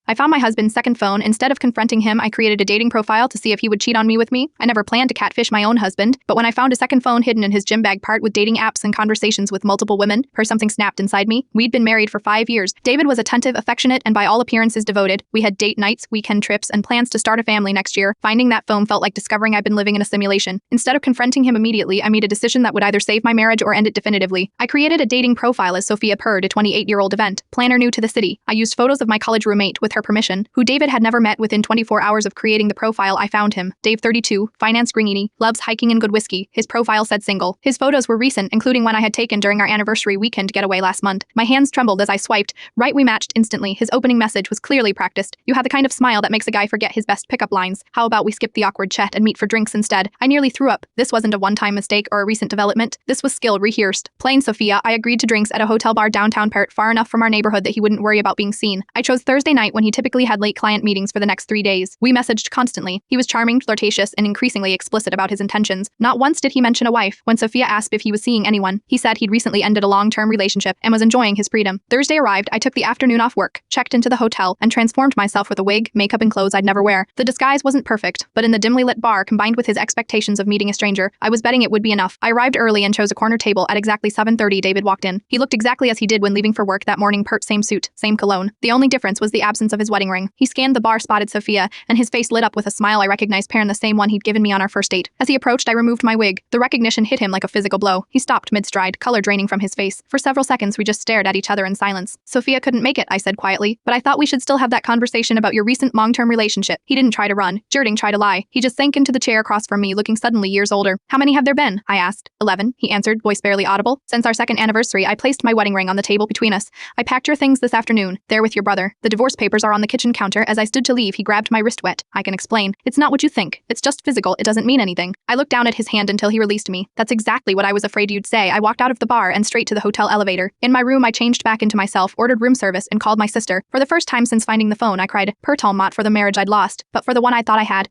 I found my husband's second phone. Instead of confronting him, I created a dating profile to see if he would cheat on me with me. I never planned to catfish my own husband, but when I found a second phone hidden in his gym bag part with dating apps and conversations with multiple women, something snapped inside me. We'd been married for 5 years. David was attentive, affectionate, and by all appearances devoted. We had date nights, weekend trips, and plans to start a family next year. Finding that phone felt like discovering I'd been living in a simulation. Instead of confronting him immediately, I made a decision that would either save my marriage or end it definitively. I created a dating profile as Sophia Purd, a 28-year-old event planner new to the city. I used photos of my college roommate, with her permission, who David had never met. Within 24 hours of creating the profile, I found him. Dave, 32, finance gringy, loves hiking and good whiskey. His profile said single. His photos were recent, including one I had taken during our anniversary weekend getaway last month. My hands trembled as I swiped. Right, we matched instantly. His opening message was clearly practiced. You have the kind of smile that makes a guy forget his best pickup lines. How about we skip the awkward chat and meet for drinks instead? I nearly threw up. This wasn't a one-time mistake or a recent development. This was skill rehearsed. Plain Sophia, I agreed to drinks at a hotel bar downtown Perth, far enough from our neighborhood that he wouldn't worry about being seen. I chose Thursday night when he typically had late client meetings for the next 3 days. We messaged constantly. He was charming, flirtatious, and increasingly explicit about his intentions. Not once did he mention a wife. When Sophia asked if he was seeing anyone, he said he'd recently ended a long-term relationship and was enjoying his freedom. Thursday arrived, I took the afternoon off work, checked into the hotel, and transformed myself with a wig, makeup, and clothes I'd never wear. The disguise wasn't perfect, but in the dimly lit bar, combined with his expectations of meeting a stranger, I was betting it would be enough. I arrived early and chose a corner table. At exactly 7:30, David walked in. He looked exactly as he did when leaving for work that morning. Pert, same suit, same cologne. The only difference was the absence of his wedding ring. He scanned the bar, spotted Sophia, and his face lit up with a smile. I recognized Perrin, the same one he'd given me on our first date. As he approached, I removed my wig. The recognition hit him like a physical blow. He stopped mid-stride, color draining from his face. For several seconds, we just stared at each other in silence. Sophia couldn't make it, I said quietly, but I thought we should still have that conversation about your recent long-term relationship. He didn't try to run. Didn't try to lie. He just sank into the chair across from me, looking suddenly years older. How many have there been? I asked. 11, he answered, voice barely audible. Since our second anniversary, I placed my wedding ring on the table between us. I packed your things this afternoon. There with your brother. The divorce papers are on the kitchen counter. As I stood to leave, he grabbed my wrist. Wet. I can explain. It's not what you think. It's just physical. It doesn't mean anything. I looked down at his hand until he released me. That's exactly what I was afraid you'd say. I walked out of the bar and straight to the hotel elevator. In my room, I changed back into myself, ordered room service, and called my sister. For the first time since finding the phone, I cried, Pertalmot, for the marriage I'd lost, but for the one I thought I had.